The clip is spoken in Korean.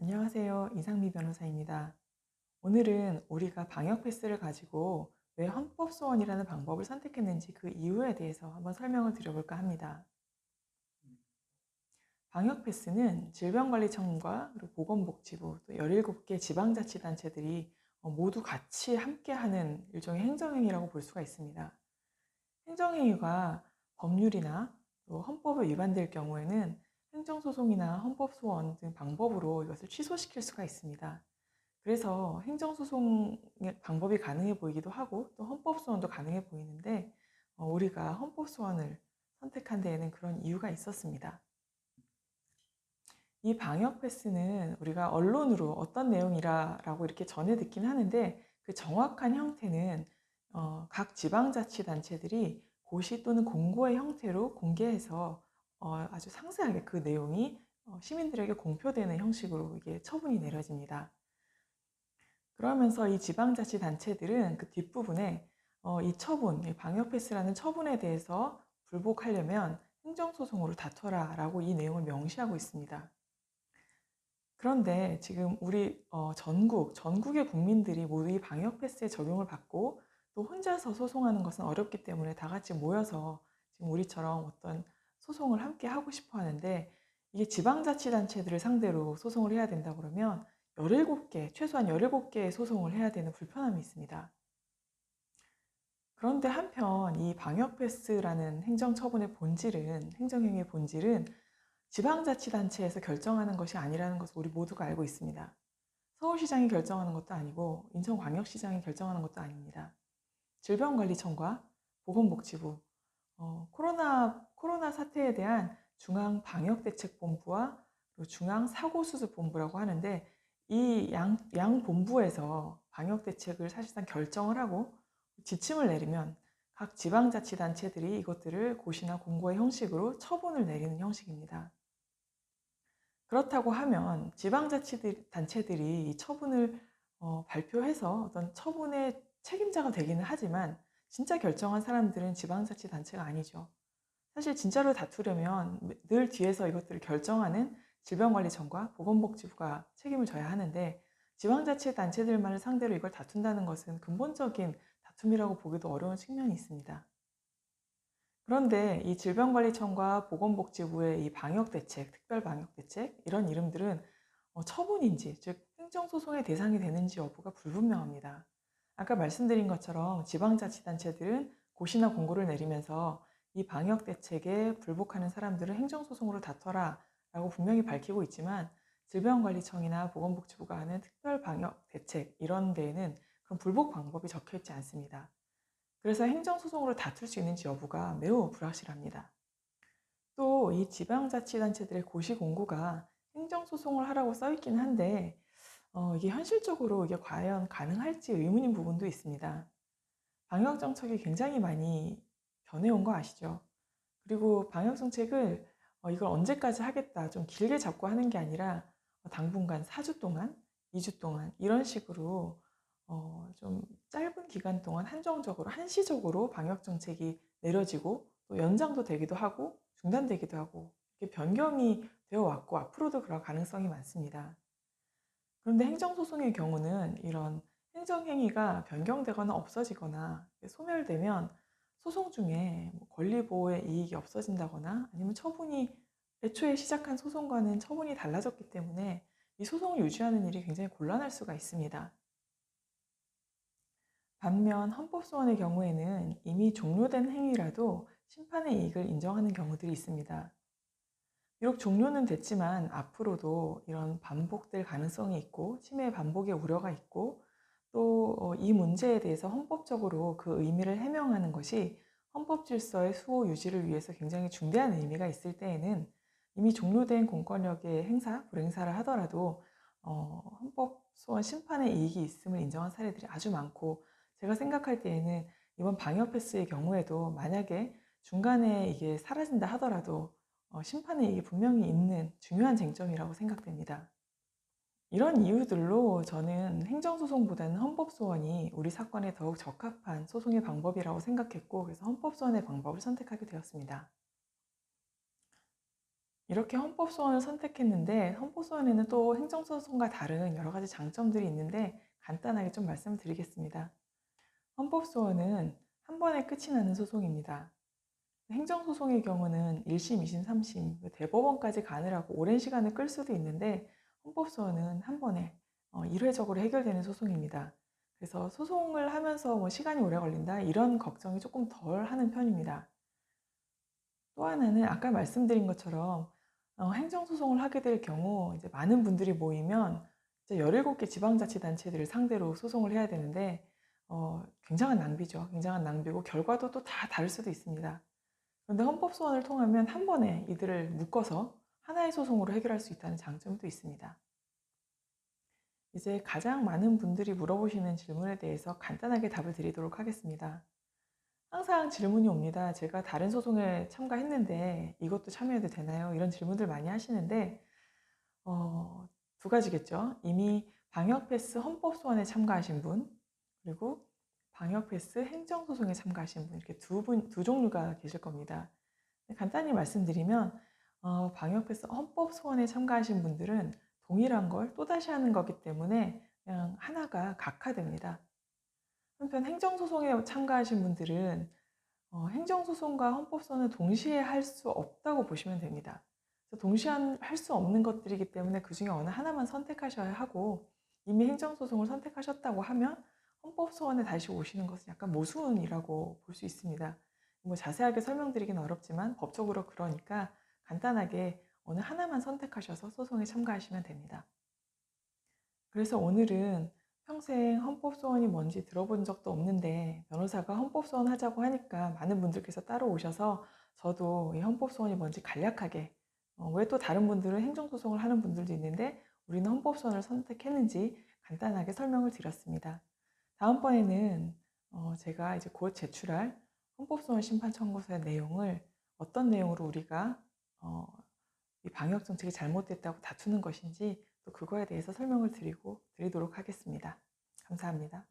안녕하세요. 이상미 변호사입니다. 오늘은 우리가 방역 패스를 가지고 왜 헌법 소원이라는 방법을 선택했는지 그 이유에 대해서 한번 설명을 드려볼까 합니다. 방역 패스는 질병관리청과 그리고 보건복지부 또 17개 지방자치단체들이 모두 같이 함께하는 일종의 행정행위라고 볼 수가 있습니다. 행정행위가 법률이나 또 헌법에 위반될 경우에는 행정소송이나 헌법소원 등 방법으로 이것을 취소시킬 수가 있습니다. 그래서 행정소송의 방법이 가능해 보이기도 하고 또 헌법소원도 가능해 보이는데 우리가 헌법소원을 선택한 데에는 그런 이유가 있었습니다. 이 방역 패스는 우리가 언론으로 어떤 내용이라고 이렇게 전해 듣긴 하는데 그 정확한 형태는 각 지방자치단체들이 고시 또는 공고의 형태로 공개해서 아주 상세하게 그 내용이 시민들에게 공표되는 형식으로 이게 처분이 내려집니다. 그러면서 이 지방자치단체들은 그 뒷부분에 이 처분, 이 방역 패스라는 처분에 대해서 불복하려면 행정소송으로 다퉈라 라고 이 내용을 명시하고 있습니다. 그런데 지금 우리 전국의 국민들이 모두 이 방역 패스의 적용을 받고 또 혼자서 소송하는 것은 어렵기 때문에 다 같이 모여서 지금 우리처럼 어떤 소송을 함께 하고 싶어 하는데 이게 지방자치단체들을 상대로 소송을 해야 된다 그러면 17개, 최소한 17개의 소송을 해야 되는 불편함이 있습니다. 그런데 한편 이 방역 패스라는 행정처분의 본질은, 행정행위의 본질은 지방자치단체에서 결정하는 것이 아니라는 것을 우리 모두가 알고 있습니다. 서울시장이 결정하는 것도 아니고 인천광역시장이 결정하는 것도 아닙니다. 질병관리청과 보건복지부, 코로나 사태에 대한 중앙방역대책본부와 중앙사고수습본부라고 하는데 이 양 본부에서 방역대책을 사실상 결정을 하고 지침을 내리면 각 지방자치단체들이 이것들을 고시나 공고의 형식으로 처분을 내리는 형식입니다. 그렇다고 하면 지방자치단체들이 이 처분을 발표해서 어떤 처분의 책임자가 되기는 하지만 진짜 결정한 사람들은 지방자치단체가 아니죠. 사실 진짜로 다투려면 늘 뒤에서 이것들을 결정하는 질병관리청과 보건복지부가 책임을 져야 하는데 지방자치단체들만을 상대로 이걸 다툰다는 것은 근본적인 다툼이라고 보기도 어려운 측면이 있습니다. 그런데 이 질병관리청과 보건복지부의 이 방역대책, 특별방역대책 이런 이름들은 처분인지 즉 행정소송의 대상이 되는지 여부가 불분명합니다. 아까 말씀드린 것처럼 지방자치단체들은 고시나 공고를 내리면서 이 방역대책에 불복하는 사람들은 행정소송으로 다퉈라 라고 분명히 밝히고 있지만 질병관리청이나 보건복지부가 하는 특별방역대책 이런 데에는 그런 불복 방법이 적혀 있지 않습니다. 그래서 행정소송으로 다툴 수 있는지 여부가 매우 불확실합니다. 또 이 지방자치단체들의 고시공고가 행정소송을 하라고 써 있긴 한데 이게 현실적으로 이게 과연 가능할지 의문인 부분도 있습니다. 방역정책이 굉장히 많이 변해온 거 아시죠? 그리고 방역정책을 이걸 언제까지 하겠다 좀 길게 잡고 하는 게 아니라 당분간 4주 동안, 2주 동안 이런 식으로 좀 짧은 기간 동안 한정적으로, 한시적으로 방역정책이 내려지고 또 연장도 되기도 하고 중단되기도 하고 이렇게 변경이 되어 왔고 앞으로도 그럴 가능성이 많습니다. 그런데 행정소송의 경우는 이런 행정행위가 변경되거나 없어지거나 소멸되면 소송 중에 권리보호의 이익이 없어진다거나 아니면 처분이 애초에 시작한 소송과는 처분이 달라졌기 때문에 이 소송을 유지하는 일이 굉장히 곤란할 수가 있습니다. 반면 헌법소원의 경우에는 이미 종료된 행위라도 심판의 이익을 인정하는 경우들이 있습니다. 비록 종료는 됐지만 앞으로도 이런 반복될 가능성이 있고 침해 반복의 우려가 있고 또 이 문제에 대해서 헌법적으로 그 의미를 해명하는 것이 헌법 질서의 수호 유지를 위해서 굉장히 중대한 의미가 있을 때에는 이미 종료된 공권력의 행사, 불행사를 하더라도 헌법소원 심판의 이익이 있음을 인정한 사례들이 아주 많고 제가 생각할 때에는 이번 방역 패스의 경우에도 만약에 중간에 이게 사라진다 하더라도 심판의 이익이 분명히 있는 중요한 쟁점이라고 생각됩니다. 이런 이유들로 저는 행정소송보다는 헌법소원이 우리 사건에 더욱 적합한 소송의 방법이라고 생각했고 그래서 헌법소원의 방법을 선택하게 되었습니다. 이렇게 헌법소원을 선택했는데 헌법소원에는 또 행정소송과 다른 여러 가지 장점들이 있는데 간단하게 좀 말씀드리겠습니다. 헌법소원은 한 번에 끝이 나는 소송입니다. 행정소송의 경우는 1심, 2심, 3심, 대법원까지 가느라고 오랜 시간을 끌 수도 있는데 헌법소원은 한 번에 1회적으로 해결되는 소송입니다. 그래서 소송을 하면서 뭐 시간이 오래 걸린다 이런 걱정이 조금 덜 하는 편입니다. 또 하나는 아까 말씀드린 것처럼 행정소송을 하게 될 경우 이제 많은 분들이 모이면 이제 17개 지방자치단체들을 상대로 소송을 해야 되는데 굉장한 낭비죠. 굉장한 낭비고 결과도 또 다 다를 수도 있습니다. 그런데 헌법소원을 통하면 한 번에 이들을 묶어서 하나의 소송으로 해결할 수 있다는 장점도 있습니다. 이제 가장 많은 분들이 물어보시는 질문에 대해서 간단하게 답을 드리도록 하겠습니다. 항상 질문이 옵니다. 제가 다른 소송에 참가했는데 이것도 참여해도 되나요? 이런 질문들 많이 하시는데 두 가지겠죠. 이미 방역패스 헌법소원에 참가하신 분, 그리고 방역패스 행정소송에 참가하신 분, 이렇게 두 종류가 계실 겁니다. 간단히 말씀드리면 방역패스 헌법소원에 참가하신 분들은 동일한 걸 또다시 하는 거기 때문에 그냥 하나가 각하됩니다. 한편 행정소송에 참가하신 분들은 행정소송과 헌법소원을 동시에 할 수 없다고 보시면 됩니다. 그래서 동시에 할 수 없는 것들이기 때문에 그 중에 어느 하나만 선택하셔야 하고 이미 행정소송을 선택하셨다고 하면 헌법소원에 다시 오시는 것은 약간 모순이라고 볼 수 있습니다. 뭐 자세하게 설명드리기는 어렵지만 법적으로 그러니까 간단하게 어느 하나만 선택하셔서 소송에 참가하시면 됩니다. 그래서 오늘은 평생 헌법소원이 뭔지 들어본 적도 없는데 변호사가 헌법소원 하자고 하니까 많은 분들께서 따라오셔서 저도 이 헌법소원이 뭔지 간략하게 왜 또 다른 분들은 행정소송을 하는 분들도 있는데 우리는 헌법소원을 선택했는지 간단하게 설명을 드렸습니다. 다음번에는 제가 이제 곧 제출할 헌법소원 심판 청구서의 내용을 어떤 내용으로 우리가 이 방역 정책이 잘못됐다고 다투는 것인지 또 그거에 대해서 설명을 드리도록 하겠습니다. 감사합니다.